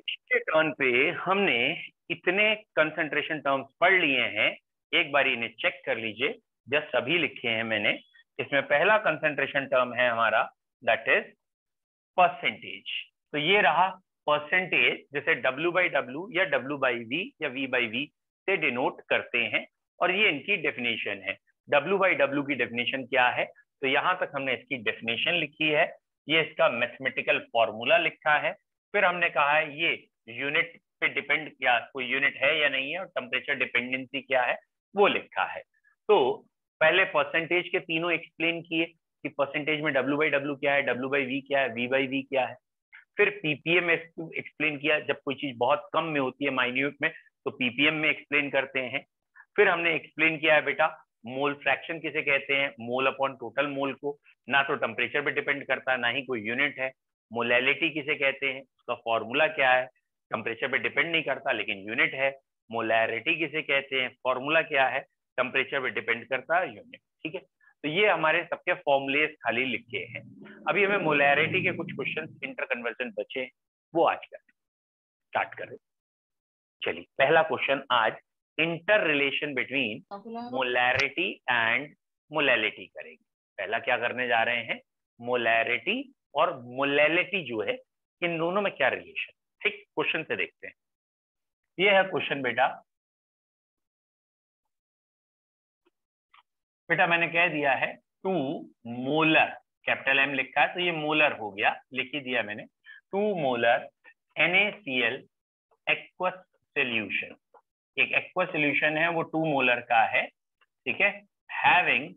इसके टर्न पे हमने इतने कंसंट्रेशन टर्म्स पढ़ लिए हैं, एक बार इन्हें चेक कर लीजिए। जस्ट अभी लिखे हैं मैंने। इसमें पहला कंसंट्रेशन टर्म है हमारा, दैट इज परसेंटेज। तो ये रहा परसेंटेज, जैसे W/W या W/V या V/V से डिनोट करते हैं, और ये इनकी डेफिनेशन है। W/W की डेफिनेशन क्या है? तो यहां तक हमने इसकी डेफिनेशन लिखी है, ये इसका मैथमेटिकल फॉर्मूला लिखा है, फिर हमने कहा है ये यूनिट पे डिपेंड किया, कोई यूनिट है या नहीं है, और टेम्परेचर डिपेंडेंसी क्या है वो लिखा है। तो पहले परसेंटेज के तीनों एक्सप्लेन किए कि परसेंटेज में W/W क्या है, W/V क्या है, V/V क्या है। फिर पीपीएम एक्सप्लेन किया, जब कोई चीज बहुत कम में होती है, माइन्यूट में, तो पीपीएम में एक्सप्लेन करते हैं। फिर हमने एक्सप्लेन किया है बेटा मोल फ्रैक्शन किसे कहते हैं, मोल अपॉन टोटल मोल को, ना तो टेम्परेचर पे डिपेंड करता है ना ही कोई यूनिट है। मोलैलिटी किसे कहते हैं, उसका फॉर्मूला क्या है, टेम्परेचर पे डिपेंड नहीं करता लेकिन यूनिट है। मोलैरिटी किसे कहते हैं, फॉर्मूला क्या है, टेम्परेचर पे डिपेंड करता है, यूनिट। ठीक है, तो ये हमारे सबके फॉर्मूले खाली लिखे हैं। अभी हमें मोलैरिटी के कुछ क्वेश्चन इंटर कन्वर्जन बचे हैं, वो आज स्टार्ट करें। चलिए, पहला क्वेश्चन आज inter relation between molarity and molality करेंगे। पहला क्या करने जा रहे हैं, मोलैरिटी और मोलैलिटी जो है, इन दोनों में क्या रिलेशन। ठीक, क्वेश्चन से देखते हैं। ये है क्वेश्चन बेटा। बेटा मैंने कह दिया है 2 मोलर, कैपिटल M लिखा है तो ये मोलर हो गया, लिख ही दिया मैंने। 2 मोलर NaCl एक्वस सोल्यूशन, एक एक्वस सोल्यूशन है वो 2 मोलर का है, ठीक है। हैविंग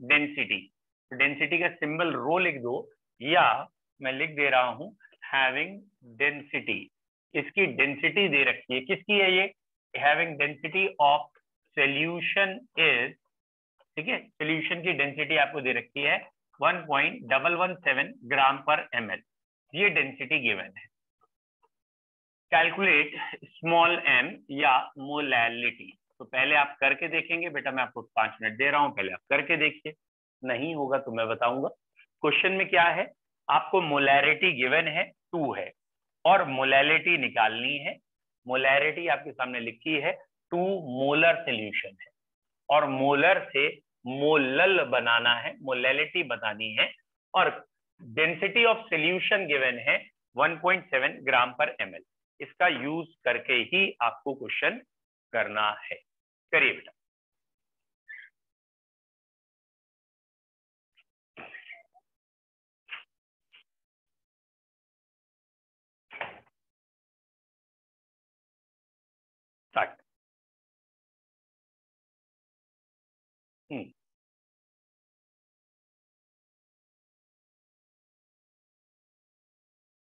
डेंसिटी, डेंसिटी का सिंबल रो लिख दो, या मैं लिख दे रहा हूं हैविंग डेंसिटी। इसकी डेंसिटी दे रखी है, किसकी है ये, having density of solution is, ठीक है, सोल्यूशन की डेंसिटी आपको दे रखी है 1.117 ग्राम पर ml, ये डेंसिटी गिवन है। कैलकुलेट स्मॉल m या मोलैलिटी। तो पहले आप करके देखेंगे बेटा, मैं आपको 5 मिनट दे रहा हूं, पहले आप करके देखिए, नहीं होगा तो मैं बताऊंगा। क्वेश्चन में क्या है, आपको मोलैरिटी गिवन है 2 है और मोलैलिटी निकालनी है। मोलैरिटी आपके सामने लिखी है 2 मोलर सोल्यूशन है, और मोलर से मोलल बनाना है, मोलैलिटी बतानी है, और डेंसिटी ऑफ सोल्यूशन गिवन है 1.7 ग्राम पर ml। इसका यूज करके ही आपको क्वेश्चन करना है। करिए बेटा। स्टार्ट।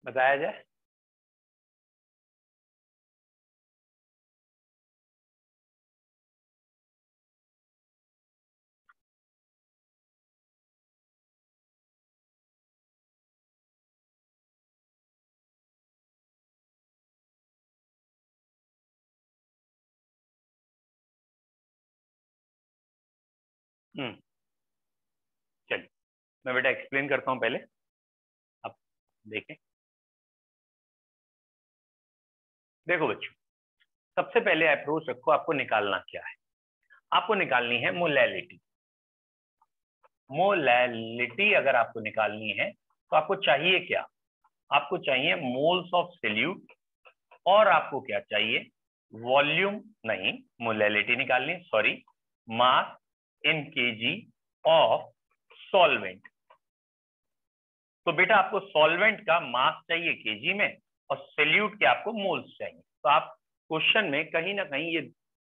बताया जाए। चलिए मैं बेटा एक्सप्लेन करता हूं, पहले आप देखें। देखो बच्चों, सबसे पहले अप्रोच रखो, आपको निकालना क्या है, आपको निकालनी है मोलैलिटी। मोलैलिटी अगर आपको निकालनी है तो आपको चाहिए क्या, आपको चाहिए मोल्स ऑफ सोल्यूट, और आपको क्या चाहिए, वॉल्यूम नहीं, मोलैलिटी निकालनी, sorry, mass in KG of solvent. तो बेटा आपको सॉल्वेंट का मास चाहिए केजी में, और सोल्यूट के आपको मोल्स चाहिए। तो आप क्वेश्चन में कहीं ना कहीं ये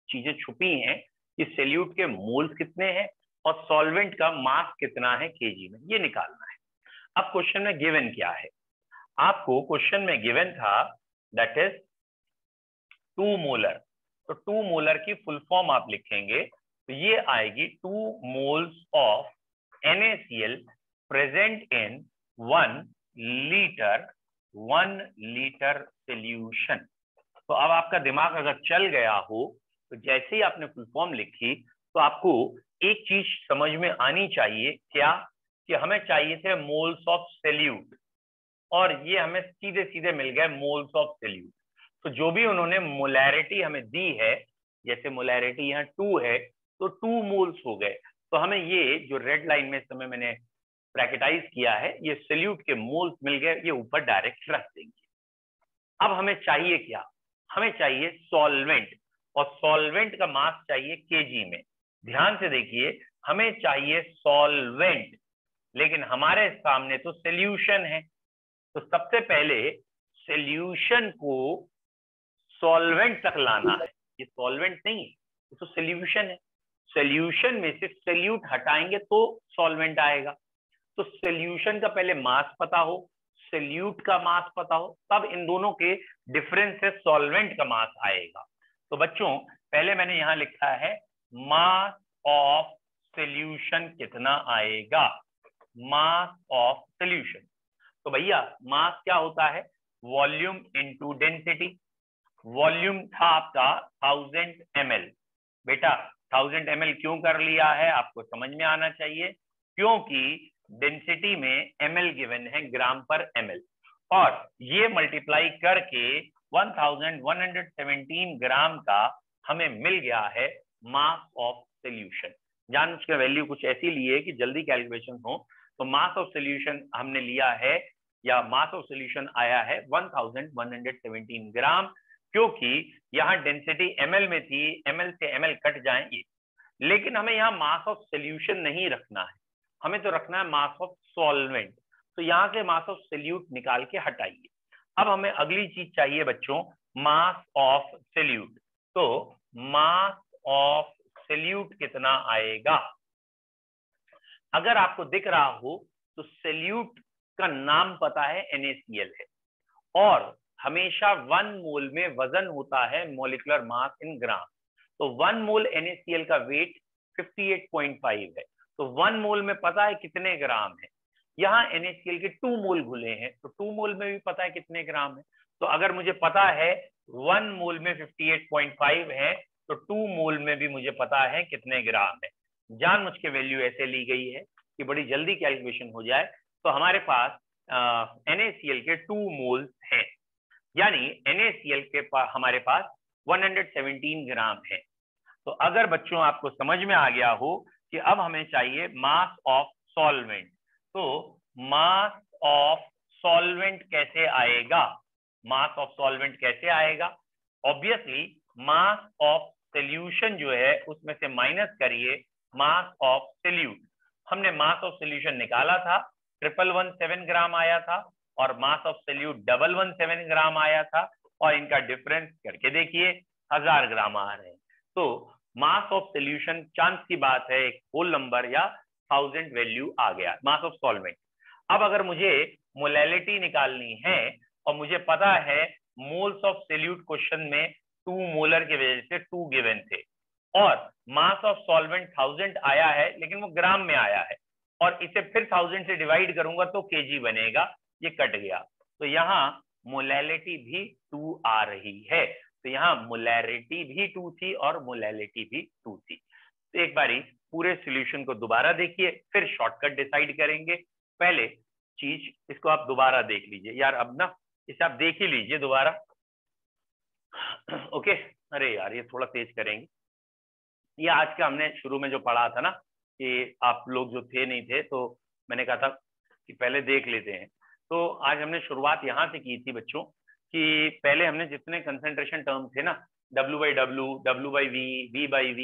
चीजें छुपी हैं कि सोल्यूट के मोल्स कितने हैं और सॉल्वेंट का मास कितना है केजी में, ये निकालना है। अब क्वेश्चन में गिवन क्या है, आपको क्वेश्चन में गिवन था दैट इज 2 मोलर। तो 2 मोलर की फुल फॉर्म आप लिखेंगे तो ये आएगी 2 moles of NaCl present in 1 litre solution. तो अब आपका दिमाग अगर चल गया हो तो जैसे ही आपने फुल फॉर्म लिखी तो आपको एक चीज समझ में आनी चाहिए, क्या, कि हमें चाहिए थे मोल्स ऑफ सोल्यूट। और ये हमें सीधे सीधे मिल गए मोल्स ऑफ सोल्यूट। तो जो भी उन्होंने मोलैरिटी हमें दी है, जैसे मोलैरिटी यहाँ 2 है तो 2 मोल्स हो गए, तो हमें ये जो रेड लाइन में इस समय मैंने ब्रैकेटाइज किया है, ये सोल्यूट के मोल्स मिल गए, ये ऊपर डायरेक्ट रख देंगे। अब हमें चाहिए क्या? हमें चाहिए सॉल्वेंट, और सॉल्वेंट का मास चाहिए केजी में। ध्यान से देखिए, हमें चाहिए सॉल्वेंट, लेकिन हमारे सामने तो सॉल्यूशन है, तो सबसे पहले सॉल्यूशन को सॉल्वेंट तक लाना है। ये सॉल्वेंट नहीं है, ये तो सॉल्यूशन है। सॉल्यूशन में से सोल्यूट हटाएंगे तो सॉल्वेंट आएगा। तो सॉल्यूशन का पहले मास पता हो, सोल्यूट का मास पता हो, तब इन दोनों के डिफरेंस से सॉल्वेंट का मास आएगा। तो बच्चों पहले मैंने यहां लिखा है मास ऑफ सॉल्यूशन कितना आएगा, मास ऑफ सॉल्यूशन। तो भैया मास क्या होता है? Volume into density. वॉल्यूम था आपका 1000 ml। बेटा 1000 ml क्यों कर लिया है आपको समझ में आना चाहिए, क्योंकि डेंसिटी में ml गिवन है ग्राम पर ml, और ये मल्टीप्लाई करके 1117 ग्राम का हमें मिल गया है मास ऑफ सॉल्यूशन। जान उसका वैल्यू कुछ ऐसी ली है कि जल्दी कैलकुलेशन हो, तो मास ऑफ सॉल्यूशन हमने लिया है, या मास ऑफ सॉल्यूशन आया है 1117 ग्राम, क्योंकि यहाँ डेंसिटी ml में थी, ml से ml कट जाएंगे। लेकिन हमें यहाँ मास ऑफ सॉल्यूशन नहीं रखना है, हमें तो रखना है मास ऑफ सॉल्वेंट। तो यहाँ से मास ऑफ सॉल्यूट निकाल के हटाइए। अब हमें अगली चीज चाहिए बच्चों, मास ऑफ सॉल्यूट। तो मास ऑफ सॉल्यूट कितना आएगा? अगर आपको दिख रहा हो तो सॉल्यूट का नाम पता है NaCl है, और हमेशा 1 मोल में वजन होता है मोलिकुलर मास इन ग्राम। तो 1 मोल NaCl का वेट 58.5 है, तो 1 मोल में पता है कितने ग्राम है। यहाँ NaCl के 2 मोल घुले हैं, तो 2 मोल में भी पता है कितने ग्राम है। तो अगर मुझे पता है 1 मोल में 58.5 है, तो 2 मोल में भी मुझे पता है कितने ग्राम है। जानबूझ के वैल्यू ऐसे ली गई है कि बड़ी जल्दी कैलकुलेशन हो जाए। तो हमारे पास NaCl के 2 मोल्स हैं, यानी NaCl के हमारे पास 117 ग्राम है। तो अगर बच्चों आपको समझ में आ गया हो कि अब हमें चाहिए मास ऑफ सॉल्वेंट, तो मास ऑफ सॉल्वेंट कैसे आएगा? मास ऑफ सॉल्वेंट कैसे आएगा? ऑब्वियसली मास ऑफ सॉल्यूशन जो है उसमें से माइनस करिए मास ऑफ सॉल्यूट। हमने मास ऑफ सॉल्यूशन निकाला था, 1117 ग्राम आया था, और मास ऑफ सॉल्यूट 117 ग्राम आया था, और इनका डिफरेंस करके देखिए 1000 ग्राम आ रहे हैं। तो मास ऑफ सॉल्यूशन चांस की बात है, एक होल नंबर या 1000 वैल्यू आ गया मास ऑफ सॉल्वेंट। अब अगर मुझे मोलैलिटी निकालनी है, और मुझे पता है मोल्स ऑफ सॉल्यूट क्वेश्चन में 2 मोलर की वजह से 2 गिवन थे, और मास ऑफ सॉल्वेंट 1000 आया है लेकिन वो ग्राम में आया है, और इसे फिर 1000 से डिवाइड करूंगा तो केजी बनेगा, ये कट गया। तो यहाँ मोलैलिटी भी 2 आ रही है, तो यहाँ मोलैरिटी भी 2 थी और मोलैलिटी भी 2 थी। तो एक बारी पूरे सॉल्यूशन को दोबारा देखिए, फिर शॉर्टकट डिसाइड करेंगे। पहले चीज इसको आप दोबारा देख लीजिए यार, अब ना इसे आप देख ही लीजिए दोबारा। ओके, अरे यार ये थोड़ा तेज करेंगे। ये आज का हमने शुरू में जो पढ़ा था ना, कि आप लोग जो थे नहीं थे, तो मैंने कहा था कि पहले देख लेते हैं। तो आज हमने शुरुआत यहाँ से की थी बच्चों, कि पहले हमने जितने कंसंट्रेशन टर्म थे ना, W/W, W/V, V/V,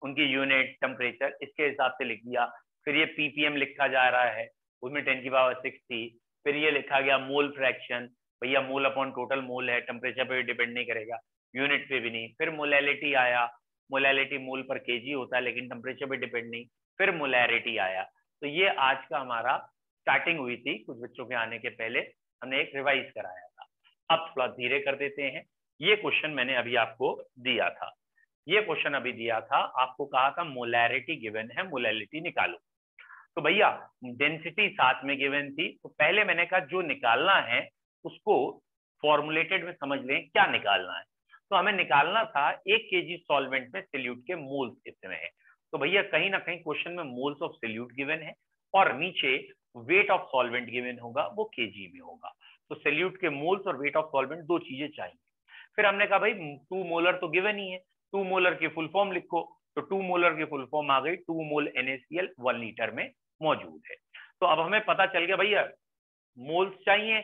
उनकी यूनिट, टेम्परेचर, इसके हिसाब से लिख दिया। फिर ये ppm लिखा जा रहा है, उसमें 10⁻⁶ थी। फिर ये लिखा गया मोल फ्रैक्शन, भैया मोल अपॉन टोटल मोल है, टेम्परेचर पे भी डिपेंड नहीं करेगा, यूनिट पे भी नहीं। फिर मोलैलिटी आया, मोलैलिटी मोल पर केजी होता है लेकिन टेम्परेचर पे डिपेंड नहीं। फिर मोलैरिटी आया। तो ये आज का हमारा स्टार्टिंग हुई थी, कुछ बच्चों के आने के पहले हमने एक रिवाइज कराया था। अब थोड़ा धीरे कर देते हैं। ये क्वेश्चन मैंने अभी आपको दिया था, ये क्वेश्चन अभी दिया था, आपको कहा था मोलैरिटी गिवन है, मोलैलिटी निकालो। तो भैया डेंसिटी साथ में गिवन थी, तो पहले मैंने कहा जो निकालना है उसको फॉर्मुलेटेड में समझ लें क्या निकालना है। तो हमें निकालना था 1 kg सॉल्वेंट में सॉल्यूट के मोल्स कितने हैं। तो भैया कहीं ना कहीं क्वेश्चन में मोल्स ऑफ सॉल्यूट गिवन है, और नीचे वेट ऑफ सॉल्वेंट गिवन होगा वो केजी में होगा। तो सोल्यूट के मोल्स और वेट ऑफ सॉल्वेंट दो चीजें चाहिए। फिर हमने कहा भाई 2 मोलर तो गिवन ही है, 2 मोलर की फुल फॉर्म लिखो। तो 2 मोलर की फुल फॉर्म आ गई 2 मोल NaCl 1 लीटर में मौजूद है। तो अब हमें पता चल गया भैया मोल्स चाहिए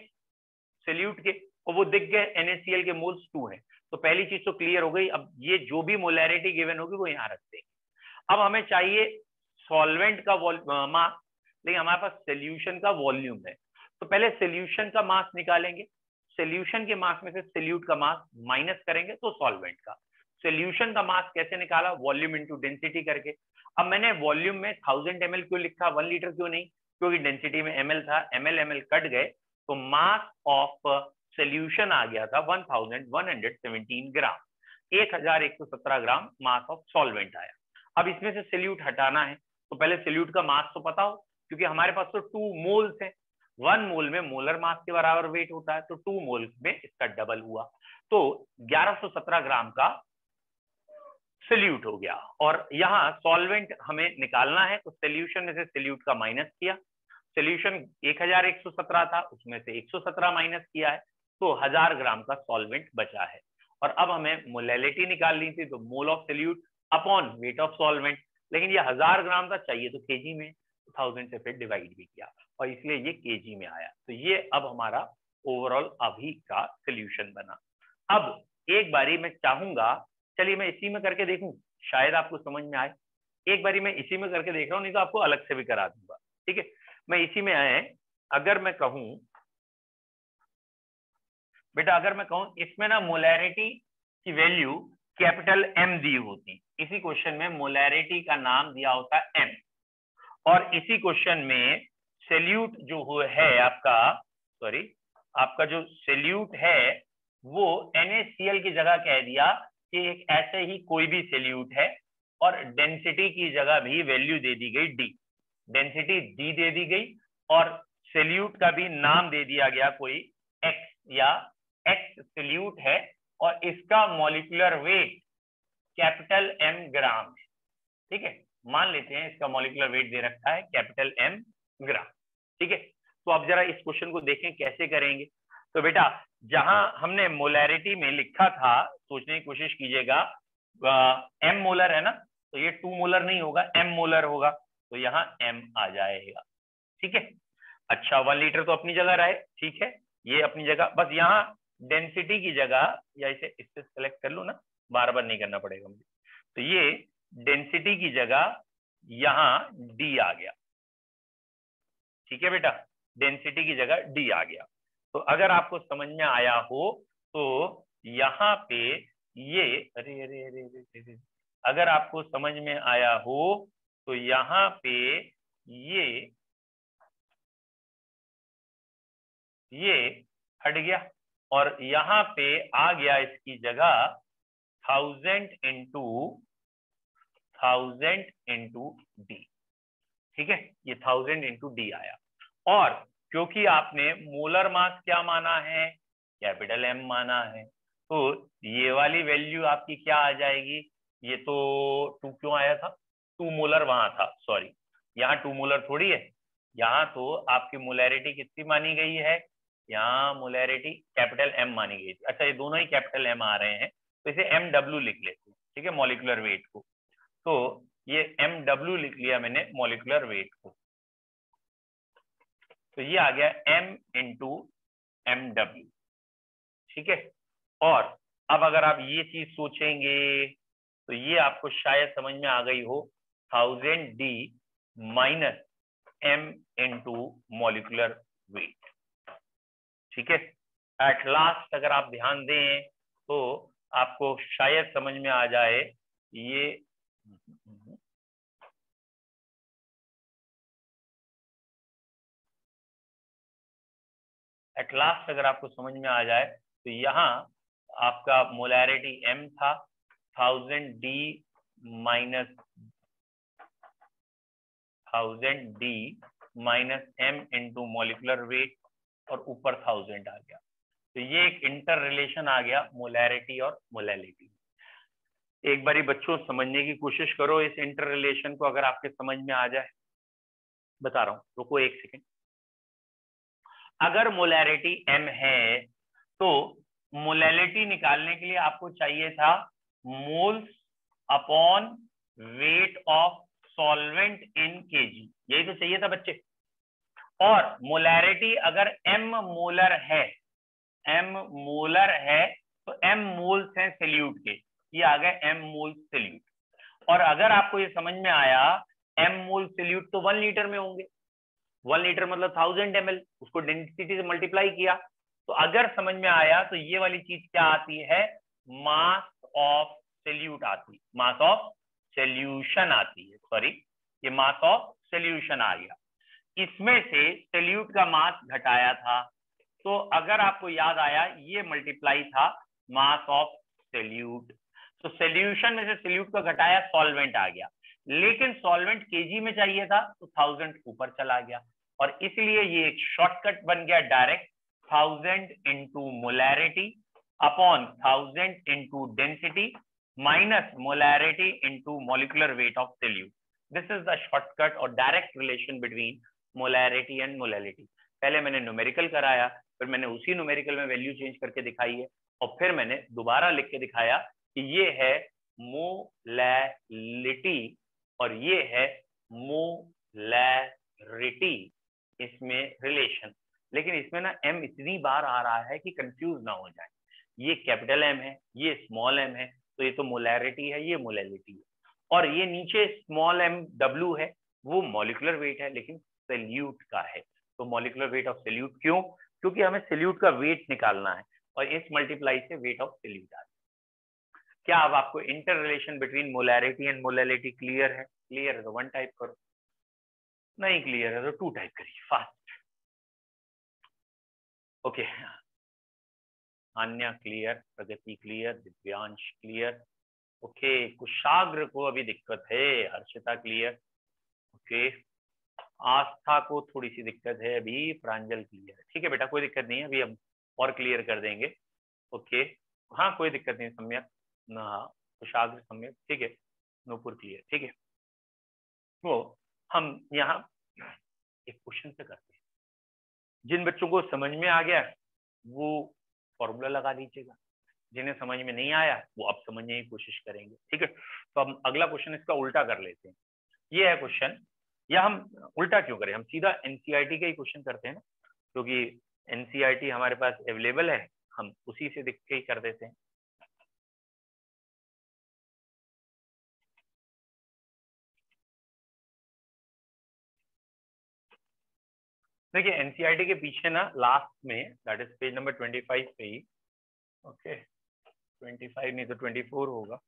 सोल्यूट के और वो दिख गए NaCl के मोल्स 2 हैं। तो पहली चीज तो क्लियर हो गई। अब ये जो भी मोलैरिटी गिवन होगी वो यहाँ रखते हैं। अब हमें चाहिए सॉल्वेंट का मास, लेकिन हमारे पास सोल्यूशन का वॉल्यूम है। तो पहले सोल्यूशन का मास निकालेंगे। सोल्यूशन के मास में से सोल्यूट का मास माइनस करेंगे तो सॉल्वेंट का। सोल्यूशन का मास कैसे निकाला? वॉल्यूम इंटू डेंसिटी करके। अब मैंने वॉल्यूम में 1000 ml क्यों लिखा, 1 लीटर क्यों नहीं? क्योंकि डेंसिटी में ml था, ml कट गए तो मास ऑफ सोल्यूशन आ गया था 1117 ग्राम, 1117 ग्राम मास ऑफ सॉल्वेंट आया। अब इसमें से सोल्यूट हटाना है तो पहले सोल्यूट का मास तो पता हो, क्योंकि हमारे पास तो 2 मोल्स है। 1 मोल में मोलर मास के बराबर वेट होता है, तो 2 मोल में इसका डबल हुआ, तो 1117 ग्राम का सोल्यूट हो गया। और यहाँ सॉल्वेंट हमें निकालना है तो सोल्यूशन में से सोल्यूट का माइनस किया। सोल्यूशन 1117 था, उसमें से 117 माइनस किया है, तो 1000 ग्राम का सॉल्वेंट बचा है। और अब हमें मोलैलिटी निकालनी थी, तो mole of solute upon weight of solvent, लेकिन ये 1000 ग्राम था, चाहिए तो केजी में, 1000 से फिर डिवाइड भी किया और इसलिए ये केजी में आया। तो ये अब हमारा ओवरऑल अभी का सोल्यूशन बना। अब एक बारी मैं चाहूंगा, चलिए मैं इसी में करके देखूं, शायद आपको समझ में आए। एक बारी मैं इसी में करके देख रहा हूँ, नहीं तो आपको अलग से भी करा दूंगा, ठीक है। मैं इसी में आए, अगर मैं कहूं बेटा, अगर मैं कहूं इसमें ना मोलैरिटी की वैल्यू कैपिटल M दी होती, इसी क्वेश्चन में मोलैरिटी का नाम दिया होता है M, और इसी क्वेश्चन में सोल्यूट जो है आपका, सॉरी आपका जो सोल्यूट है वो NaCl की जगह कह दिया कि एक ऐसे ही कोई भी सोल्यूट है, और डेंसिटी की जगह भी वैल्यू दे दी गई D, डेंसिटी D दे दी गई, और सोल्यूट का भी नाम दे दिया गया कोई X, या X सोल्यूट है और इसका मॉलिक्यूलर वेट कैपिटल M ग्राम है, ठीक है। मान लेते हैं इसका मॉलिक्यूलर वेट दे रखा है कैपिटल M ग्राम, ठीक है। तो अब जरा इस क्वेश्चन को देखें कैसे करेंगे। तो बेटा जहां हमने मोलैरिटी में लिखा था, सोचने की कोशिश कीजिएगा, M मोलर है ना, तो ये 2 मोलर नहीं होगा, M मोलर होगा, तो यहाँ M आ जाएगा, ठीक है। अच्छा 1 लीटर तो अपनी जगह रहे, ठीक है, ये अपनी जगह, बस यहाँ डेंसिटी की जगह, या इसे इससे सेलेक्ट कर लो ना, बार बार नहीं करना पड़ेगा मुझे। तो ये डेंसिटी की जगह यहाँ D आ गया, ठीक है बेटा, डेंसिटी की जगह D आ गया। तो अगर आपको समझ में आया हो तो यहाँ पे ये, अरे अरे अरे अरे, अगर आपको समझ में आया हो तो यहाँ पे ये हट गया, और यहाँ पे आ गया इसकी जगह 1000 इंटू D, ठीक है, ये 1000 इंटू D आया। और क्योंकि आपने मोलर मास क्या माना है, कैपिटल M माना है, तो ये वाली वैल्यू आपकी क्या आ जाएगी, ये तो 2 क्यों आया था, 2 मोलर वहां था, सॉरी यहाँ 2 मोलर थोड़ी है, यहाँ तो आपकी मोलैरिटी कितनी मानी गई है, यहाँ मोलैरिटी कैपिटल M मानी गई थी। अच्छा ये दोनों ही कैपिटल M आ रहे हैं, तो इसे MW लिख लेते हैं, ठीक है, मॉलिक्यूलर वेट को। तो ये MW लिख लिया मैंने मॉलिक्यूलर वेट को, तो ये आ गया M इंटू MW, ठीक है। और अब अगर आप ये चीज सोचेंगे तो ये आपको शायद समझ में आ गई हो, 1000D minus M into molecular wait, ठीक है। एट लास्ट अगर आप ध्यान दें तो आपको शायद समझ में आ जाए, ये एट लास्ट अगर आपको समझ में आ जाए तो यहाँ आपका मोलैरिटी M था, 1000D minus 1000D minus M into molecular wait, और ऊपर 1000 आ गया। तो ये एक इंटर रिलेशन आ गया मोलैरिटी और मोलैलिटी। एक बारी बच्चों समझने की कोशिश करो इस इंटर रिलेशन को, अगर आपके समझ में आ जाए, बता रहा हूँ, रुको एक सेकेंड। अगर मोलैरिटी m है तो मोलैलिटी निकालने के लिए आपको चाहिए था moles upon weight of solvent in KG, यही तो चाहिए था बच्चे। और मोलैरिटी अगर m मोलर है, m मोलर है तो m मोल्स हैं सॉल्यूट के, ये आ गए m मोल्स सॉल्यूट। और अगर आपको ये समझ में आया m मोल सॉल्यूट तो 1 लीटर में होंगे, 1 लीटर मतलब 1000 ml, उसको डेंसिटी से मल्टीप्लाई किया। तो अगर समझ में आया तो ये वाली चीज क्या आती है, मास ऑफ सॉल्यूट आती, मास ऑफ सॉल्यूशन आती है, सॉरी ये मास ऑफ सॉल्यूशन आ गया। इसमें से सॉल्यूट का मास घटाया था, तो अगर आपको याद आया ये मल्टीप्लाई था मास ऑफ सॉल्यूट, तो सॉल्यूशन में से सॉल्यूट का घटाया सॉल्वेंट आ गया, लेकिन सॉल्वेंट केजी में चाहिए था तो 1000 ऊपर चला गया, और इसलिए ये एक शॉर्टकट बन गया direct 1000 into molarity upon 1000 into density minus molarity into molecular weight of solute. This is the shortcut और direct relation between molarity and molality. पहले मैंने न्यूमेरिकल कराया, फिर मैंने उसी न्यूमेरिकल में वैल्यू चेंज करके दिखाई है, और फिर मैंने दोबारा लिख के दिखाया कि ये है मोलैलिटी और ये है मोलैरिटी, इसमें रिलेशन। लेकिन इसमें ना m इतनी बार आ रहा है कि कंफ्यूज ना हो जाए, ये कैपिटल M है, ये स्मॉल m है, तो ये तो मोलैरिटी है, ये मोलैलिटी है, और ये नीचे स्मॉल m W है, वो मॉलिक्यूलर वेट है लेकिन सॉल्यूट का है। तो मॉलिक्यूलर वेट ऑफ सॉल्यूट क्यों, क्योंकि हमें सॉल्यूट का वेट निकालना है, और इस मल्टीप्लाई से वेट ऑफ सॉल्यूट आता है। क्या अब आपको inter relation between molarity and molality clear है? क्लियर है तो 1 टाइप करो, नहीं क्लियर है तो 2 टाइप करिए फास्ट। ओके, अन्य क्लियर, प्रगति क्लियर, दिव्यांश क्लियर, ओके, कुशाग्र को अभी दिक्कत है, हर्षिता क्लियर, ओके, आस्था को थोड़ी सी दिक्कत है अभी, प्रांजल क्लियर, ठीक है बेटा कोई दिक्कत नहीं है, अभी हम और क्लियर कर देंगे, ओके, हाँ कोई दिक्कत नहीं, सम्यक ना, कुशाग्र सम्यक, ठीक है, नूपुर क्लियर, ठीक है। तो हम यहाँ एक क्वेश्चन से करते हैं, जिन बच्चों को समझ में आ गया वो फॉर्मूला लगा दीजिएगा, जिन्हें समझ में नहीं आया वो अब समझने की कोशिश करेंगे, ठीक है। तो हम अगला क्वेश्चन इसका उल्टा कर लेते हैं, ये है क्वेश्चन, या हम उल्टा क्यों करें, हम सीधा एनसीईआरटी का ही क्वेश्चन करते हैं ना, क्योंकि एनसीईआरटी हमारे पास अवेलेबल है, हम उसी से देख के ही कर देते हैं। देखिए एनसीईआरटी के पीछे ना लास्ट में, दैट इज पेज नंबर 25 पे ही, ओके 25 नहीं तो 24 होगा,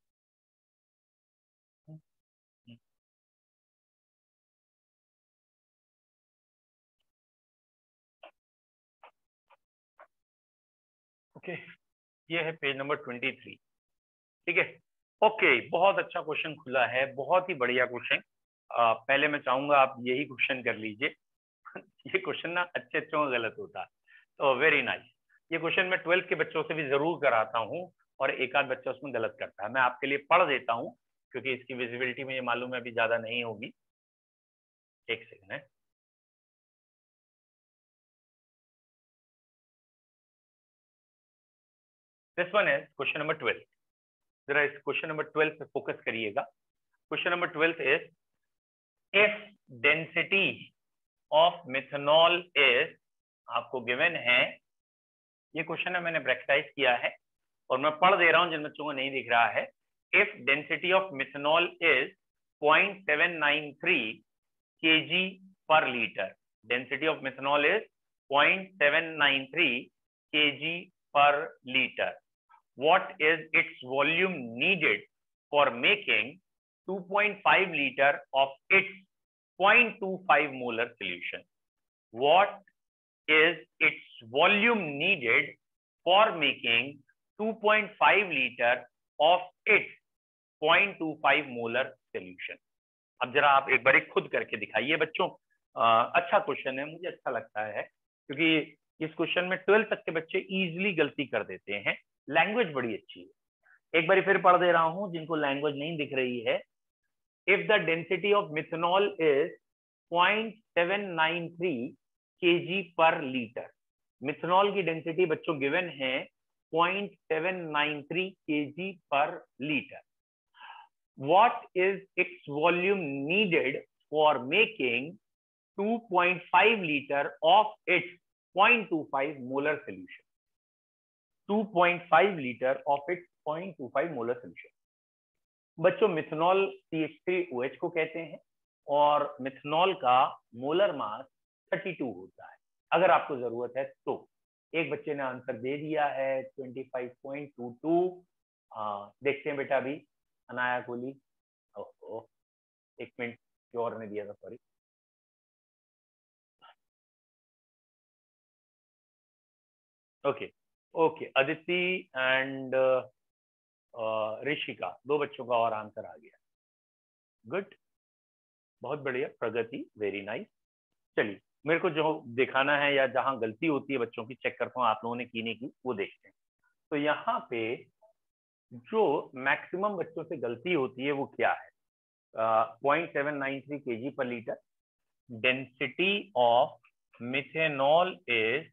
ओके, ये है पेज नंबर 23, ठीक है। ओके, बहुत अच्छा क्वेश्चन खुला है, बहुत ही बढ़िया क्वेश्चन। पहले मैं चाहूंगा आप यही क्वेश्चन कर लीजिए। ये क्वेश्चन ना अच्छे अच्छों का गलत होता है, तो वेरी नाइस। ये क्वेश्चन मैं 12th के बच्चों से भी जरूर कराता हूँ, और एक आध बच्चा उसमें गलत करता है, मैं आपके लिए पढ़ देता हूँ क्योंकि इसकी विजिबिलिटी मुझे मालूम है अभी ज्यादा नहीं होगी। एक सेकंड है, this one is question number 12, जरा इस क्वेश्चन नंबर 12 पे फोकस करिएगा। Question number 12 is, if density of methanol is, आपको गिवन है, ये क्वेश्चन है मैंने ब्रैकेटाइज किया है और मैं पढ़ दे रहा हूं जिन बच्चों को नहीं दिख रहा है। If density of methanol is 0.793 kg पर litre, density of methanol is 0.793 kg पर litre, what is its volume needed for making 2.5 liter of its 0.25 molar solution? What is its volume needed for making 2.5 liter of its 0.25 molar solution? अब जरा आप एक बार खुद करके दिखाइए बच्चों। अच्छा क्वेश्चन है, मुझे अच्छा लगता है क्योंकि इस क्वेश्चन में 12 तक के बच्चे इजीली गलती कर देते हैं, लैंग्वेज बड़ी अच्छी है। एक बार फिर पढ़ दे रहा हूं जिनको लैंग्वेज नहीं दिख रही है। If the density of methanol is 0.793 kg पर लीटर, मिथनॉल की डेंसिटी बच्चों गिवन है 0.793 kg per liter. What is its volume needed for making 2.5 liter of its 0.25 molar solution? 2.5 liter of its 0.25 molar solution. बच्चों methanol CH3OH को कहते हैं और methanol का मोलर मास 32 होता है। अगर आपको जरूरत है तो एक बच्चे ने आंसर दे दिया है 25.22। देखते हैं बेटा अभी अनाया कोहली, एक मिनट और ने दिया था, sorry. Okay okay, Aditi and Rishika, दो बच्चों का और आंसर आ गया। गुड, बहुत बढ़िया, प्रगति, वेरी नाइस। चलिए मेरे को जो दिखाना है या जहां गलती होती है बच्चों की चेक करता हूँ आप लोगों ने की नहीं की, वो देखते हैं। तो यहाँ पे जो मैक्सिमम बच्चों से गलती होती है वो क्या है? 0.793 kg per liter. Density of methanol is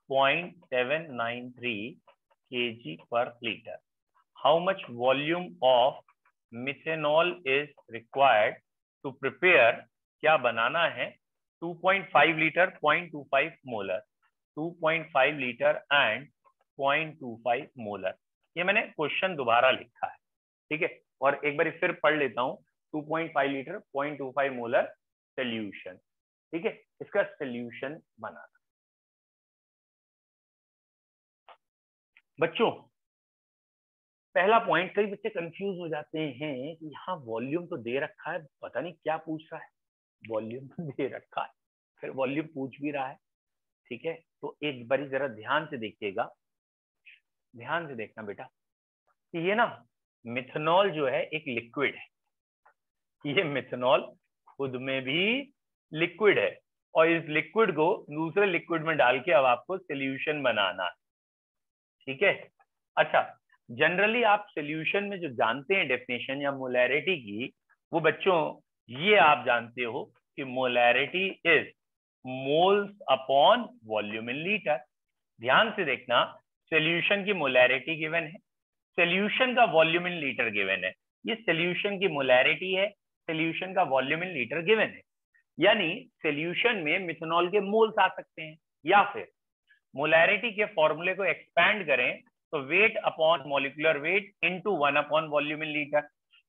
0.793 kg per liter. How much volume of methanol is required to prepare? क्या बनाना है? 2.5 liter 0.25 molar, 2.5 liter and 0.25 molar. ये मैंने क्वेश्चन दोबारा लिखा है, ठीक है, और एक बार फिर पढ़ लेता हूँ। 2.5 लीटर 0.25 मोलर सोल्यूशन, ठीक है, इसका सोल्यूशन बनाना। बच्चों पहला पॉइंट, कई बच्चे कंफ्यूज हो जाते हैं कि यहाँ वॉल्यूम तो दे रखा है, पता नहीं क्या पूछ रहा है। वॉल्यूम तो दे रखा है, फिर वॉल्यूम पूछ भी रहा है, ठीक है। तो एक बारी जरा ध्यान से देखिएगा, ध्यान से देखना बेटा कि ये ना मिथनॉल जो है एक लिक्विड है, ये मिथनॉल खुद में भी लिक्विड है और इस लिक्विड को दूसरे लिक्विड में डाल के अब आपको सॉल्यूशन बनाना है, ठीक है। अच्छा, जनरली आप सॉल्यूशन में जो जानते हैं डेफिनेशन या मोलैरिटी की, वो बच्चों ये आप जानते हो कि molarity is moles upon volume in litre. ध्यान से देखना, सॉल्यूशन की मोलैरिटी गिवन है, सॉल्यूशन का वॉल्यूम इन लीटर गिवन है। ये सॉल्यूशन की मोलैरिटी है, सॉल्यूशन का वॉल्यूम इन लीटर गिवन है, यानी सॉल्यूशन में मिथनॉल के मोल्स आ सकते हैं। या फिर मोलैरिटी के फॉर्मूले को एक्सपैंड करें तो weight upon molecular weight into 1 upon volume in litre.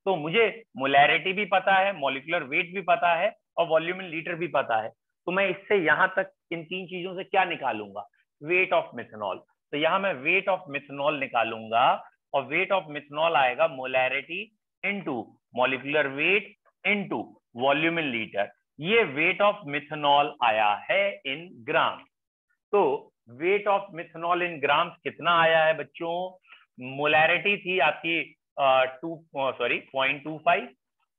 तो मुझे मोलैरिटी भी पता है, मॉलिक्यूलर वेट भी पता है और वॉल्यूम इन लीटर भी पता है, तो मैं इससे यहां तक इन तीन चीजों से क्या निकालूंगा? Weight of methanol. तो यहां मैं वेट ऑफ मिथनॉल निकालूंगा और वेट ऑफ मिथनॉल आएगा molarity into molecular weight into volume in litre. ये वेट ऑफ मिथनॉल आया है इन ग्राम। तो वेट ऑफ मिथनॉल इन ग्राम कितना आया है बच्चों? मोलैरिटी थी आपकी 0.25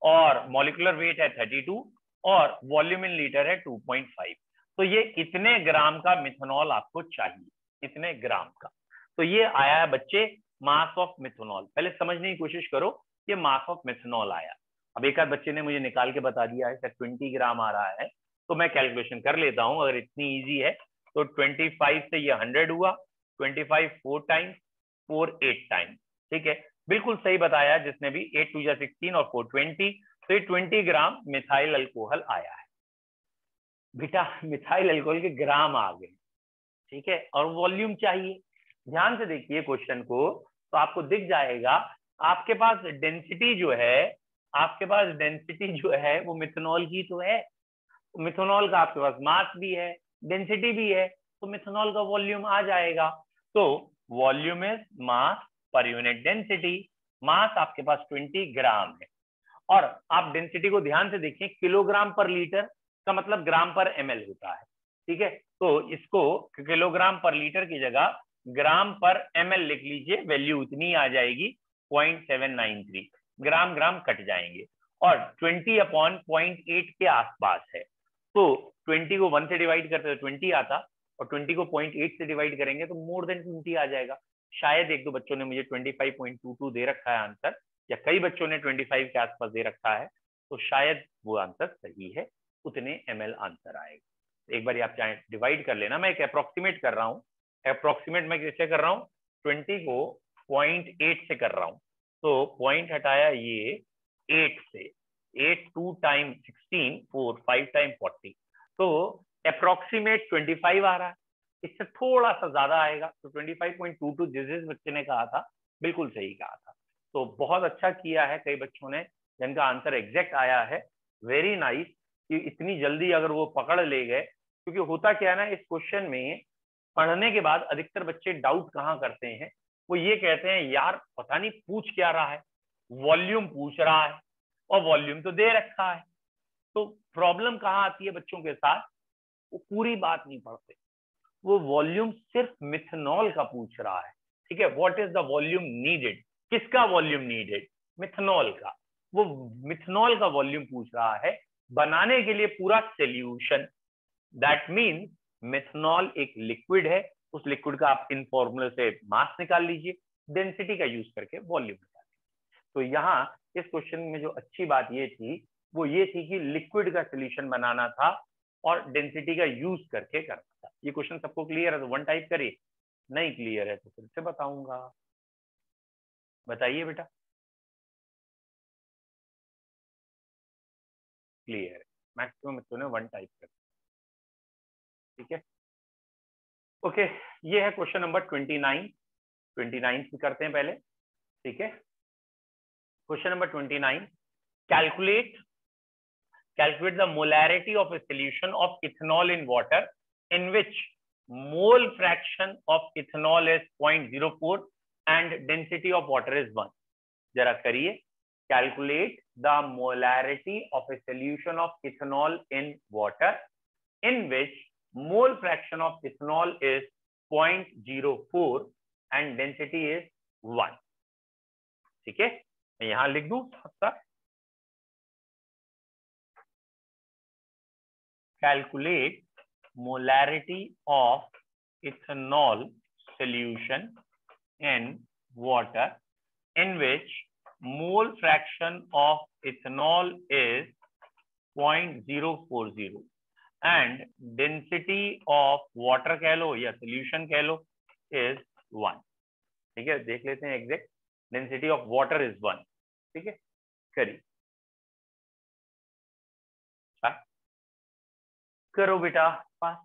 और मॉलिक्यूलर वेट है 32 और वॉल्यूम इन लीटर है 2.5। तो ये इतने ग्राम का मिथनॉल आपको चाहिए, इतने ग्राम का। तो ये आया है बच्चे मास ऑफ मिथनॉल। पहले समझने की कोशिश करो, ये मास ऑफ मिथनॉल आया। अब एक आध बच्चे ने मुझे निकाल के बता दिया है सर 20 ग्राम आ रहा है, तो मैं कैलकुलेशन कर लेता हूं। अगर इतनी इजी है तो 25 से ये 100 हुआ, 25 4 टाइम्स, 4 8 टाइम्स, ठीक है, बिल्कुल सही बताया जिसने भी। 8 2 16 और 4 20, तो ये 20 ग्राम मिथाइल अल्कोहल आया है बेटा। मिथाइल अल्कोहल के ग्राम आ गए, ठीक है, और वॉल्यूम चाहिए। ध्यान से देखिए क्वेश्चन को, तो आपको दिख जाएगा आपके पास डेंसिटी जो है, आपके पास डेंसिटी जो है वो मिथनॉल की तो है, मिथनॉल का आपके पास मास भी है, डेंसिटी भी है, तो मिथनॉल का वॉल्यूम आ जाएगा। तो volume is mass per unit density. मास आपके पास 20 ग्राम है और आप डेंसिटी को ध्यान से देखिए, किलोग्राम पर लीटर का मतलब ग्राम पर ml होता है, ठीक है। तो इसको किलोग्राम पर लीटर की जगह ग्राम पर ml लिख लीजिए, वैल्यू उतनी आ जाएगी 0.793। ग्राम ग्राम कट जाएंगे और 20 अपॉन 0.8 के आसपास है। तो 20 को 1 से डिवाइड करते तो 20 आता और 20 को 0.8 से डिवाइड करेंगे तो मोर देन 20 आ जाएगा। शायद एक दो बच्चों ने मुझे 25.22 दे रखा है आंसर, या कई बच्चों ने 25 के आसपास दे रखा है, तो शायद वो आंसर सही है, उतने ml आंसर आएगा। एक बार आप चाहे डिवाइड कर लेना, मैं एक अप्रोक्सीमेट कर रहा हूँ। अप्रोक्सीमेट मैं किससे कर रहा हूँ, 20 को 0.8 से कर रहा हूँ। तो पॉइंट हटाया ये 8 से, 8 2 टाइम 16 4 5 टाइम 40, तो अप्रोक्सीमेट 25 आ रहा है। इससे थोड़ा सा ज्यादा आएगा तो 25.22 जिस बच्चे ने कहा था बिल्कुल सही कहा था। तो बहुत अच्छा किया है कई बच्चों ने जिनका आंसर एग्जैक्ट आया है, वेरी नाइस कि इतनी जल्दी अगर वो पकड़ ले गए। क्योंकि होता क्या है ना, इस क्वेश्चन में पढ़ने के बाद अधिकतर बच्चे डाउट कहाँ करते हैं, वो ये कहते हैं यार पता नहीं पूछ क्या रहा है, वॉल्यूम पूछ रहा है और वॉल्यूम तो दे रखा है। तो प्रॉब्लम कहाँ आती है बच्चों के साथ, वो पूरी बात नहीं पढ़ते, वो वॉल्यूम सिर्फ मिथनॉल का पूछ रहा है। ठीक है, what is the volume needed, किसका वॉल्यूम नीडेड, मिथनॉल का। वो मिथनॉल का वॉल्यूम पूछ रहा है बनाने के लिए पूरा सोल्यूशन। दैट मीन्स मिथनॉल एक लिक्विड है, उस लिक्विड का आप इन फॉर्मूले से मास निकाल लीजिए, डेंसिटी का यूज करके वॉल्यूम निकाल लीजिए। तो यहाँ इस क्वेश्चन में जो अच्छी बात ये थी वो ये थी कि लिक्विड का सोल्यूशन बनाना था और डेंसिटी का यूज करके करना था। ये क्वेश्चन सबको क्लियर है तो वन टाइप करिए, नहीं क्लियर है तो फिर से बताऊंगा। बताइए बेटा, क्लियर है? मैक्सिमम बच्चों ने वन टाइप कर, ठीक है। ओके, ये है क्वेश्चन नंबर 29। 29 भी करते हैं पहले, ठीक है। Question number 29, calculate the molarity of a solution of ethanol in water in which mole fraction of ethanol is 0.04 and density of water is 1. जरा करिए, calculate the molarity of a solution of ethanol in water in which mole fraction of ethanol is 0.04 and density is 1. ठीक है, मैं यहां लिख दूं सबका, calculate molarity of ethanol solution in water in which mole fraction of ethanol is 0.040 and density of water कह लो या solution कह लो is 1। ठीक है, देख लेते हैं exact, density of water is 1। ठीक है, करिए, करो बेटा पास।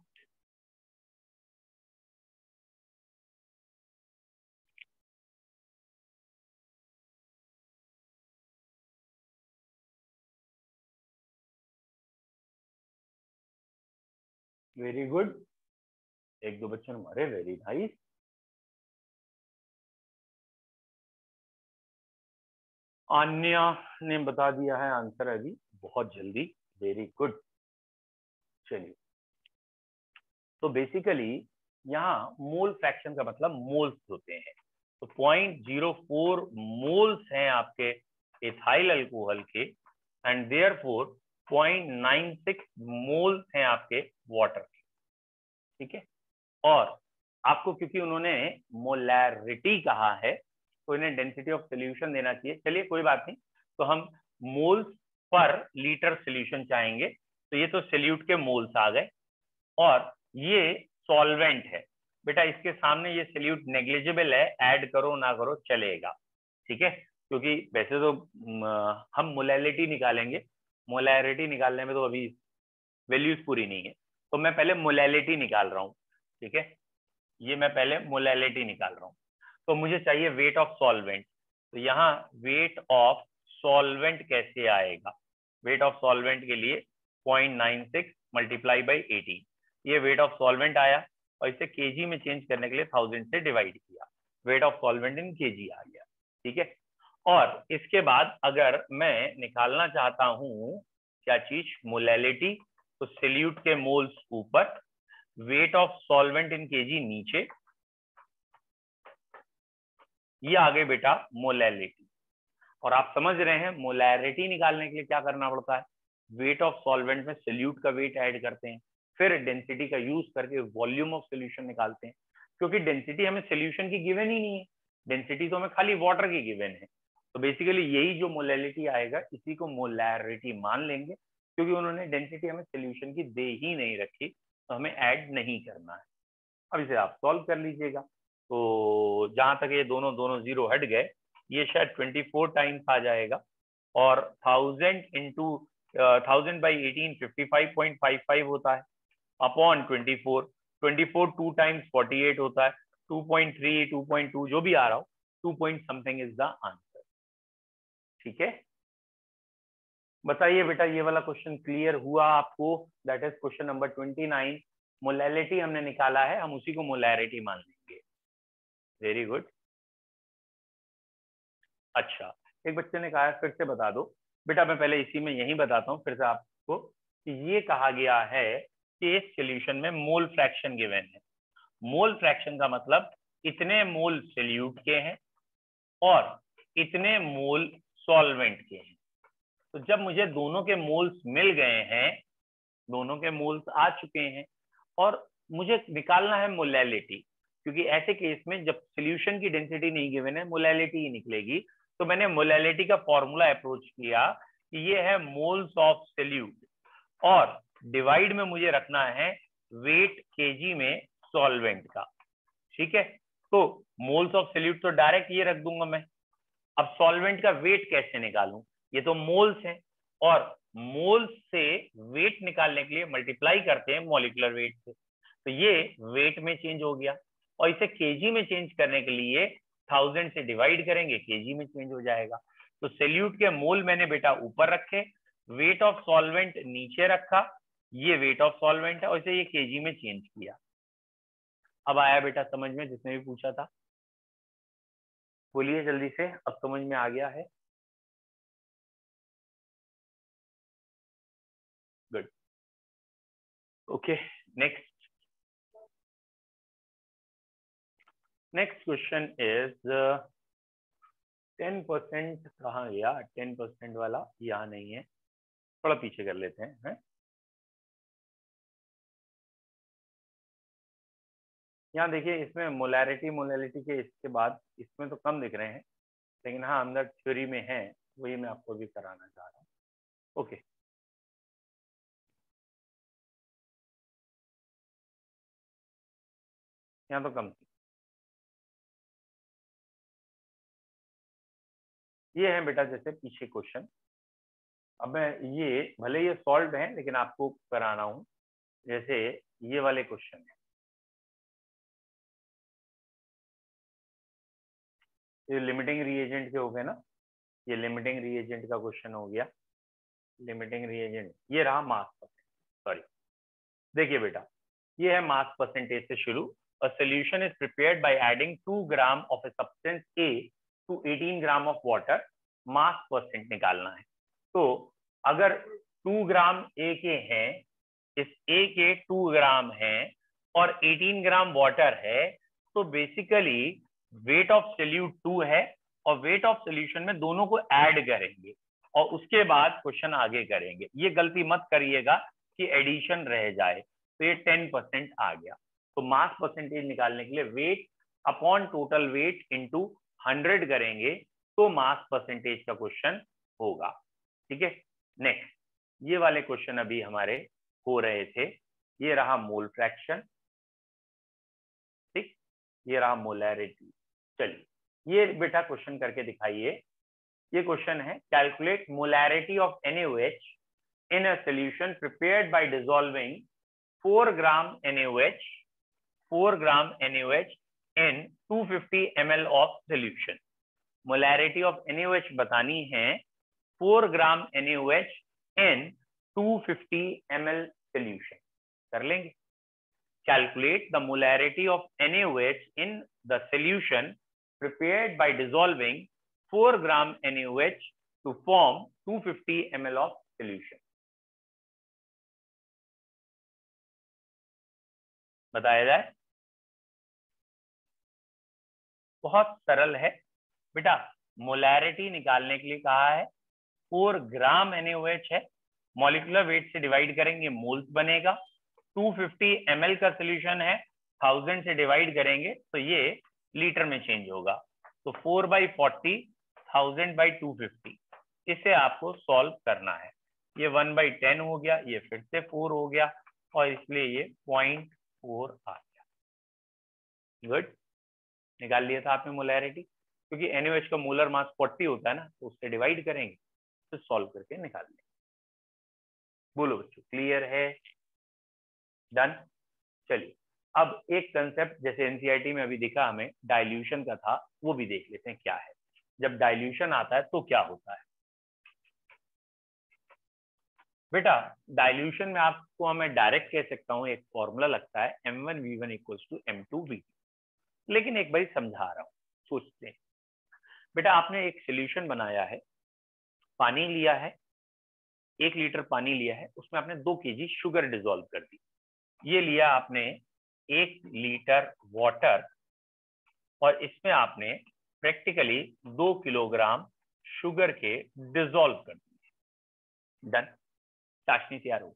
वेरी गुड, एक दो बच्चों ने मारे, वेरी नाइस। आन्या ने बता दिया है आंसर अभी बहुत जल्दी, वेरी गुड। चलिए, तो बेसिकली यहाँ मोल फ्रैक्शन का मतलब मोल्स होते हैं, तो 0.04 मोल्स हैं आपके एथाइल अल्कोहल के एंड देयरफॉर 0.96 मोल्स हैं आपके वाटर के। ठीक है, और आपको क्योंकि उन्होंने मोलैरिटी कहा है तो इन्हें डेंसिटी ऑफ सोल्यूशन देना चाहिए। चलिए कोई बात नहीं, तो हम मोल्स पर लीटर सोल्यूशन चाहेंगे, तो ये तो सोल्यूट के मोल्स आ गए और ये सॉल्वेंट है बेटा, इसके सामने ये सोल्यूट नेग्लिजिबल है, ऐड करो ना करो चलेगा। ठीक है, क्योंकि वैसे तो हम मोलैलिटी निकालेंगे, मोलैरिटी निकालने में तो अभी वैल्यूज पूरी नहीं है, तो मैं पहले मोलैलिटी निकाल रहा हूँ। ठीक है, ये मैं पहले मोलैलिटी निकाल रहा हूँ, तो मुझे चाहिए वेट ऑफ सॉल्वेंट। तो यहाँ वेट ऑफ सॉल्वेंट कैसे आएगा, वेट ऑफ सॉल्वेंट के लिए 0.96 मल्टीप्लाई बाई 18, ये वेट ऑफ सॉल्वेंट आया और इसे केजी में चेंज करने के लिए 1000 से डिवाइड किया, weight of solvent in KG आ गया। ठीक है, और इसके बाद अगर मैं निकालना चाहता हूं क्या चीज, मोलैलिटी, तो सोल्यूट के मोल्स ऊपर, wait of solvent in KG नीचे, ये आ गए बेटा मोलैलिटी। और आप समझ रहे हैं मोलैरिटी निकालने के लिए क्या करना पड़ता है, वेट ऑफ सॉल्वेंट में सोल्यूट का वेट ऐड करते हैं, फिर डेंसिटी का यूज करके वॉल्यूम ऑफ सोल्यूशन निकालते हैं, क्योंकि डेंसिटी हमें सोल्यूशन की गिवन ही नहीं है, डेंसिटी तो हमें खाली वाटर की गिवन है। तो बेसिकली यही जो मोलैलिटी आएगा इसी को मोलैरिटी मान लेंगे, क्योंकि उन्होंने डेंसिटी हमें सोल्यूशन की दे ही नहीं रखी, तो हमें ऐड नहीं करना है। अब इसे आप सॉल्व कर लीजिएगा। तो जहां तक ये दोनों दोनों जीरो हट गए, ये शायद 24 टाइम्स आ जाएगा, और 1000 इंटू 1000 बाई 18 55.55 होता है, अपॉन 24 2 टाइम्स 48 होता है, 2.3 2.2 जो भी आ रहा हो, 2 point something is the answer. ठीक है, बताइए बेटा, ये वाला क्वेश्चन क्लियर हुआ आपको? That is question number 29। Molality हमने निकाला है, हम उसी को मोलैरिटी मान लेंगे। Very good. अच्छा, एक बच्चे ने कहा फिर से बता दो। बेटा मैं पहले इसी में यही बताता हूँ फिर से आपको कि ये कहा गया है कि इस सॉल्यूशन में मोल फ्रैक्शन गिवन है। मोल फ्रैक्शन का मतलब इतने मोल सॉल्यूट के हैं और इतने मोल सॉल्वेंट के हैं। तो जब मुझे दोनों के मोल्स मिल गए हैं, दोनों के मोल्स आ चुके हैं, और मुझे निकालना है मोलैलिटी, क्योंकि ऐसे केस में जब सॉल्यूशन की डेंसिटी नहीं गिवन है, मोलैलिटी ही निकलेगी। तो मैंने मोलैलिटी का फॉर्मूला अप्रोच किया कि ये है मोल्स ऑफ सॉल्यूट, और डिवाइड में मुझे रखना है वेट केजी में सॉल्वेंट का। ठीक है, तो मोल्स ऑफ सॉल्यूट तो डायरेक्ट ये रख दूंगा मैं। अब सॉल्वेंट का वेट कैसे निकालूं? ये तो मोल्स है, और मोल्स से वेट निकालने के लिए मल्टीप्लाई करते हैं मॉलिक्यूलर वेट से। तो ये वेट में चेंज हो गया, और इसे केजी में चेंज करने के लिए 1000 से डिवाइड करेंगे, केजी में चेंज हो जाएगा। तो सॉल्यूट के मोल मैंने बेटा ऊपर रखे, वेट ऑफ सॉल्वेंट नीचे रखा, ये वेट ऑफ सॉल्वेंट है, और इसे ये केजी में चेंज किया। अब आया बेटा समझ में, जिसने भी पूछा था? बोलिए जल्दी से, अब समझ में आ गया है? Good. Okay, next question is 10% कहाँ गया? 10% वाला यहाँ नहीं है, थोड़ा पीछे कर लेते हैं। यहाँ देखिए, इसमें मोलैलिटी के इसके बाद इसमें तो कम दिख रहे हैं, लेकिन हाँ अंदर थ्योरी में है, वही मैं आपको भी कराना चाह रहा हूँ। ओके, यहाँ तो कम थी। ये है बेटा जैसे पीछे क्वेश्चन, अब मैं ये भले ये सॉल्व है लेकिन आपको कराना हूँ। जैसे ये वाले क्वेश्चन है, ये लिमिटिंग रिएजेंट के हो गए ना, ये लिमिटिंग रिएजेंट का क्वेश्चन हो गया। लिमिटिंग रिएजेंट ये रहा मास परसेंटेज, सॉरी देखिए बेटा, ये है मास परसेंटेज से शुरू। A solution is prepared by adding 2 gram of a substance A to 18 gram of water. Mass percent निकालना है। तो अगर 2 ग्राम A के हैं, इस A के 2 ग्राम हैं और 18 ग्राम वाटर है, तो बेसिकली वेट ऑफ सॉल्यूट 2 है, और वेट ऑफ सॉल्यूशन में दोनों को ऐड करेंगे और उसके बाद क्वेश्चन आगे करेंगे। ये गलती मत करिएगा कि एडिशन रह जाए। तो ये 10% आ गया। तो मास परसेंटेज निकालने के लिए weight upon total weight into 100 करेंगे, तो मास परसेंटेज का क्वेश्चन होगा। ठीक है, नेक्स्ट ये वाले क्वेश्चन अभी हमारे हो रहे थे। ये रहा मोल फ्रैक्शन, ठीक, ये रहा मोलैरिटी। चलिए ये बेटा क्वेश्चन करके दिखाइए। ये क्वेश्चन है, calculate molarity of NaOH in a solution prepared by dissolving 4 gram NaOH in 250 ml of solution। Molarity of NaOH बतानी है 4 ग्राम NaOH in 250 ml solution। कर लेंगे। Calculate the molarity of NaOH in the solution prepared by dissolving 4 gram NaOH to form 250 ml of solution। बताया जाए। बहुत सरल है बेटा, मोलैरिटी निकालने के लिए कहा है 4 ग्राम NaOH है, मॉलिक्यूलर वेट से डिवाइड करेंगे मोल्स बनेगा। 250 ml का सोल्यूशन है, 1000 से डिवाइड करेंगे तो ये लीटर में चेंज होगा। तो 4/40 1000/250, इसे आपको सॉल्व करना है। ये 1/10 हो गया, ये फिर से 4 हो गया, और इसलिए ये 0.4 आ गया। गुड, निकाल लिया था आपने मोलैरिटी, क्योंकि NaOH का मोलर मास 40 होता है ना, तो उससे डिवाइड करेंगे तो सॉल्व करके निकाल लेंगे। बोलो बच्चों, क्लियर है? डन। चलिए अब एक कंसेप्ट जैसे एनसीईआरटी में अभी दिखा हमें डाइल्यूशन का था, वो भी देख लेते हैं क्या है। जब डाइल्यूशन आता है तो क्या होता है बेटा? डाइल्यूशन में आपको मैं डायरेक्ट कह सकता हूं, एक फॉर्मूला लगता है M1V1 = M2V2, लेकिन एक बार समझा रहा हूं, सोचते हैं। बेटा आपने एक सोल्यूशन बनाया है, पानी लिया है, 1 लीटर पानी लिया है, उसमें आपने 2 kg शुगर डिसॉल्व कर दी। ये लिया आपने 1 लीटर वाटर और इसमें आपने प्रैक्टिकली 2 किलोग्राम शुगर के डिसॉल्व कर दिए। डन, चाशनी तैयार हो गई।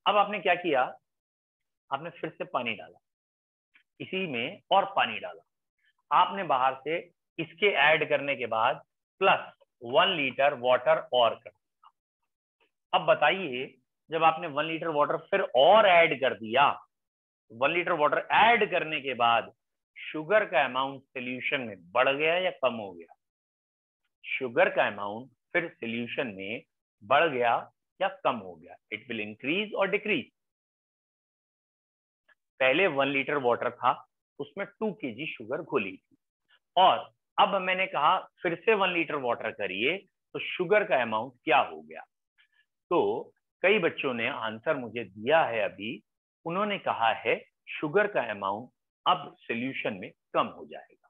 अब आपने क्या किया, आपने फिर से पानी डाला, इसी में और पानी डाला आपने बाहर से, इसके ऐड करने के बाद प्लस 1 लीटर वाटर और कर दिया। अब बताइए, जब आपने 1 लीटर वाटर फिर और ऐड कर दिया, 1 लीटर वाटर ऐड करने के बाद शुगर का अमाउंट सोल्यूशन में बढ़ गया या कम हो गया? शुगर का अमाउंट फिर सोल्यूशन में बढ़ गया या कम हो गया? इट विल इंक्रीज और डिक्रीज। पहले 1 लीटर वाटर था, उसमें 2 kg शुगर घोली थी, और अब मैंने कहा फिर से 1 लीटर वाटर करिए, तो शुगर का अमाउंट क्या हो गया? तो कई बच्चों ने आंसर मुझे दिया है अभी, उन्होंने कहा है शुगर का अमाउंट अब सॉल्यूशन में कम हो जाएगा,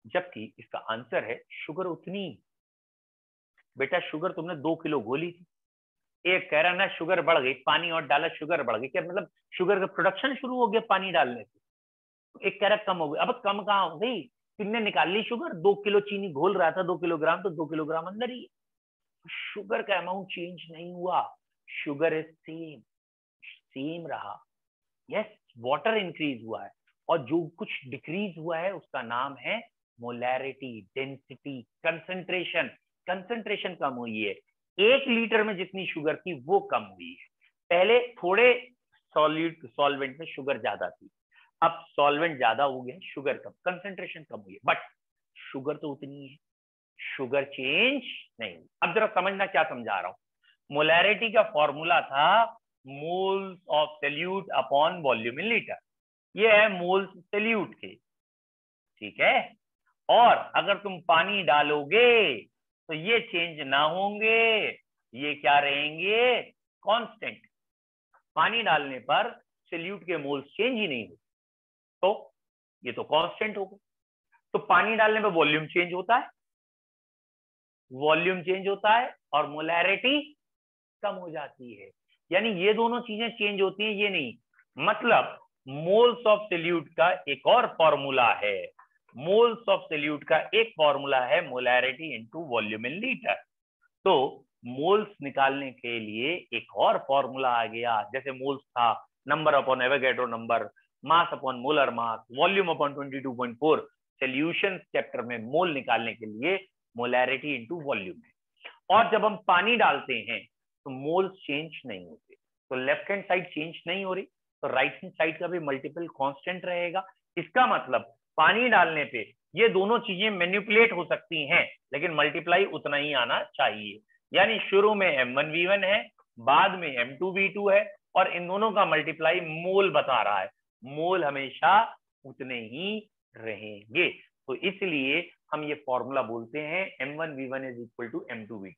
जबकि इसका आंसर है शुगर उतनी। बेटा शुगर तुमने 2 किलो घोली थी, एक कह रहा ना शुगर बढ़ गई, पानी और डाला शुगर बढ़ गई, क्या मतलब शुगर का प्रोडक्शन शुरू हो गया पानी डालने से? एक कह रहा कम हो गई। अब कम कहाँ हो गई, किसने निकाल ली शुगर? 2 किलो चीनी घोल रहा था, 2 किलोग्राम, तो 2 किलोग्राम अंदर ही है। शुगर का अमाउंट चेंज नहीं हुआ, शुगर इज सेम, सेम रहा। यस, वाटर इंक्रीज हुआ है, और जो कुछ डिक्रीज हुआ है उसका नाम है मोलैरिटी, डेंसिटी, कंसंट्रेशन। कंसंट्रेशन कम हुई है, 1 लीटर में जितनी शुगर थी वो कम हुई है। पहले थोड़े सॉल्वेंट में शुगर ज्यादा थी, अब सॉल्वेंट ज्यादा हो गया, शुगर कम, कंसंट्रेशन कम हुई है, बट शुगर तो उतनी है, शुगर चेंज नहीं। अब जरा समझना क्या समझा रहा हूं। मोलैरिटी का फॉर्मूला था moles of solute upon volume in litre, ये है मोल्स सोल्यूट के, ठीक है। और अगर तुम पानी डालोगे तो ये चेंज ना होंगे, ये क्या रहेंगे? कांस्टेंट। पानी डालने पर सोल्यूट के मोल्स चेंज ही नहीं होते, तो ये तो कांस्टेंट होगा। तो पानी डालने पर वॉल्यूम चेंज होता है, वॉल्यूम चेंज होता है और मोलैरिटी कम हो जाती है। यानी ये दोनों चीजें चेंज होती हैं, ये नहीं। मतलब मोल्स ऑफ सोल्यूट का एक और फॉर्मूला है, मोल्स ऑफ सोल्यूट का एक फॉर्मूला है molarity into volume in litre. तो मोल्स निकालने के लिए एक और फॉर्मूला आ गया, जैसे मोल्स था number upon Avogadro number, mass upon molar mass, volume upon 22.4। Solution chapter में मोल निकालने के लिए मोलैरिटी इनटू वॉल्यूम है। और जब हम पानी डालते हैं तो मोल्स चेंज नहीं होते, तो लेफ्ट हैंड साइड चेंज नहीं हो रही, तो राइट हैंड साइड का भी मल्टीपल कांस्टेंट रहेगा। इसका मतलब पानी डालने पे ये दोनों चीजें मैनिपुलेट हो सकती हैं, लेकिन मल्टीप्लाई उतना ही आना चाहिए। यानी शुरू में M1V1 है, बाद में M2V2 है, और इन दोनों का मल्टीप्लाई मोल बता रहा है, मोल हमेशा उतने ही रहेंगे। तो इसलिए हम ये फॉर्मूला बोलते हैं M1V1 = M2V2।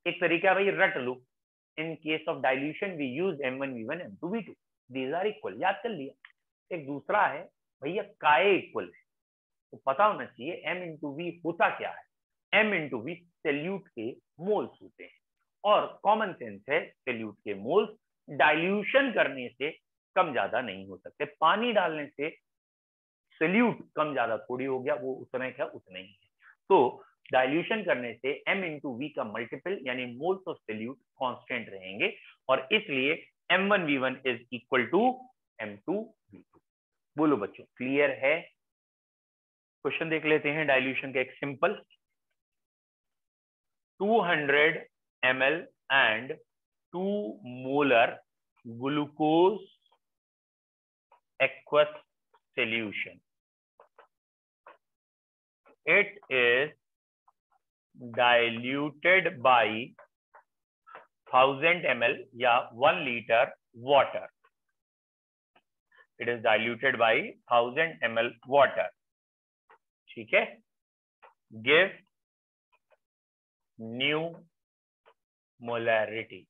एक तरीका भाई रट लो, in case of dilution we use M1V1 M2V2, these are equal, याद कर लिया। एक दूसरा है भैया काय इक्वल है, तो पता होना चाहिए M इंटू वी होता क्या है। M इंटू वी सोल्यूट के मोल्स होते हैं, और कॉमन सेंस है सोल्यूट के मोल्स डाइल्यूशन करने से कम ज्यादा नहीं हो सकते। पानी डालने से सोल्यूट कम ज्यादा थोड़ी हो गया, वो उतना क्या उतना ही है। तो डाइल्यूशन करने से M इंटू वी का मल्टीपल यानी मोल्स ऑफ सोल्यूट कांस्टेंट रहेंगे, और इसलिए M1V1 = M2V2। बोलो बच्चों, क्लियर है? क्वेश्चन देख लेते हैं डाइल्यूशन का एक simple. 200 ml and 2 molar glucose aqueous solution. It is diluted by 1000 ml या 1 liter water. It is diluted by 1000 ml water. ठीक है. Give new molarity.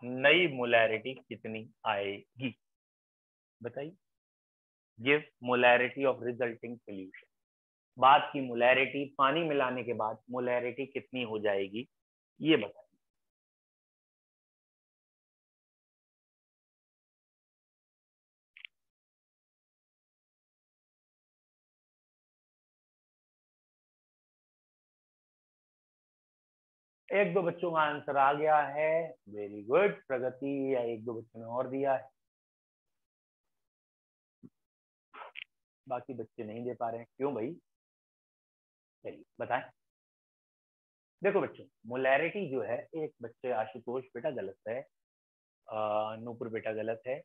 नई मोलैरिटी कितनी आएगी बताइए. Give molarity of resulting solution. बाद की मोलैरिटी, पानी मिलाने के बाद मोलैरिटी कितनी हो जाएगी ये बताइए. एक दो बच्चों का आंसर आ गया है. वेरी गुड प्रगति. या एक दो बच्चों ने और दिया है. बाकी बच्चे नहीं दे पा रहे हैं. क्यों भाई? चलिए बताएं. देखो बच्चों, मोलैरिटी जो है, एक बच्चे आशुतोष बेटा गलत है, नूपुर बेटा गलत है,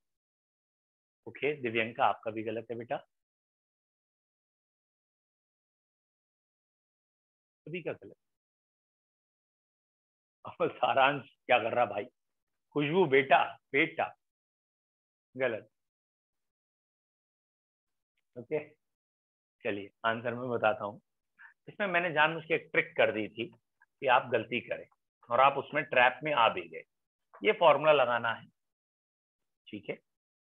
ओके, दिव्यंका आपका भी गलत है बेटा, सभी का गलत. सारांश क्या कर रहा भाई? खुशबू बेटा बेटा गलत. ओके चलिए आंसर मैं बताता हूँ. इसमें मैंने जानबूझ के एक ट्रिक कर दी थी कि आप गलती करें और आप उसमें ट्रैप में आ भी गए. ये फॉर्मूला लगाना है, ठीक है.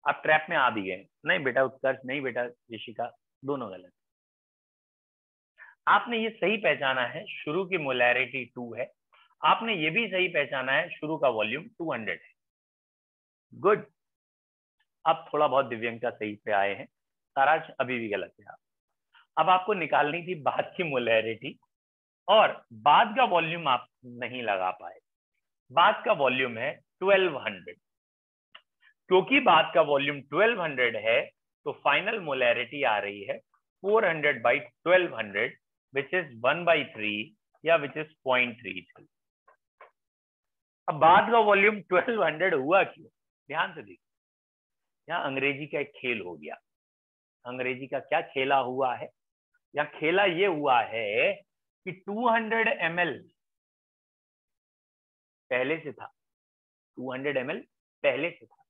आप ट्रैप में आ भी गए. नहीं बेटा उत्कर्ष, नहीं बेटा ऋषिका, दोनों गलत. आपने ये सही पहचाना है शुरू की मोलैरिटी 2 है. आपने ये भी सही पहचाना है शुरू का वॉल्यूम 200 है. गुड. अब थोड़ा बहुत दिव्यंका सही पे आए हैं. सारांश अभी भी गलत है. अब आपको निकालनी थी बाद की मोलैरिटी और बाद का वॉल्यूम आप नहीं लगा पाए. बाद का वॉल्यूम है 1200. क्योंकि बाद का वॉल्यूम 1200 है तो फाइनल मोलैरिटी आ रही है 400 by 1200 which is 1/3 या which is 0.33. अब बाद का वॉल्यूम 1200 हुआ क्यों? ध्यान से देखिए. यहाँ अंग्रेजी का एक खेल हो गया. अंग्रेजी का क्या खेला हुआ है? यहाँ खेला ये हुआ है कि 200 ml पहले से था, 200 ml पहले से था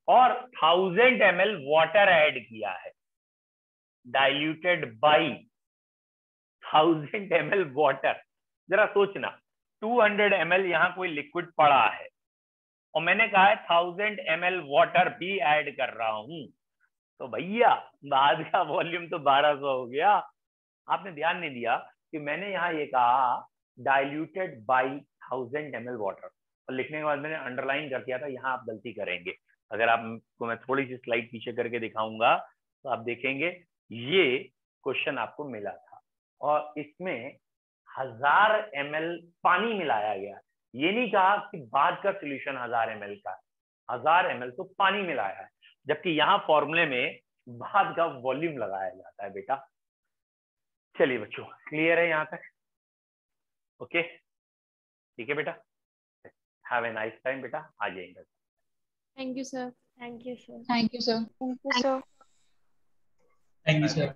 और 1000 ml वाटर ऐड किया है. Diluted by 1000 ml water. जरा सोचना, 200 ml यहाँ कोई लिक्विड पड़ा है और मैंने कहा है 1000 ml वाटर भी ऐड कर रहा हूं, तो भैया बाद का वॉल्यूम तो 1200 हो गया. आपने ध्यान नहीं दिया कि मैंने यहाँ ये कहा डाइल्यूटेड बाई 1000 ml वाटर और लिखने के बाद मैंने अंडरलाइन कर दिया था. यहाँ आप गलती करेंगे. अगर आपको मैं थोड़ी सी स्लाइड पीछे करके दिखाऊंगा तो आप देखेंगे ये क्वेश्चन आपको मिला था और इसमें 1000 ml पानी मिलाया गया. ये नहीं कहा कि बाद का सोल्यूशन 1000 ml का, 1000 ml तो पानी मिलाया है, जबकि यहाँ फॉर्मूले में बाद का वॉल्यूम लगाया जाता है बेटा. चलिए बच्चों क्लियर है यहाँ तक? ओके ठीक है बेटा. हैव ए नाइस टाइम बेटा. आ जाएंगे. Thank you sir. Thank you sir. Thank you sir. Thank you sir. Thank you sir.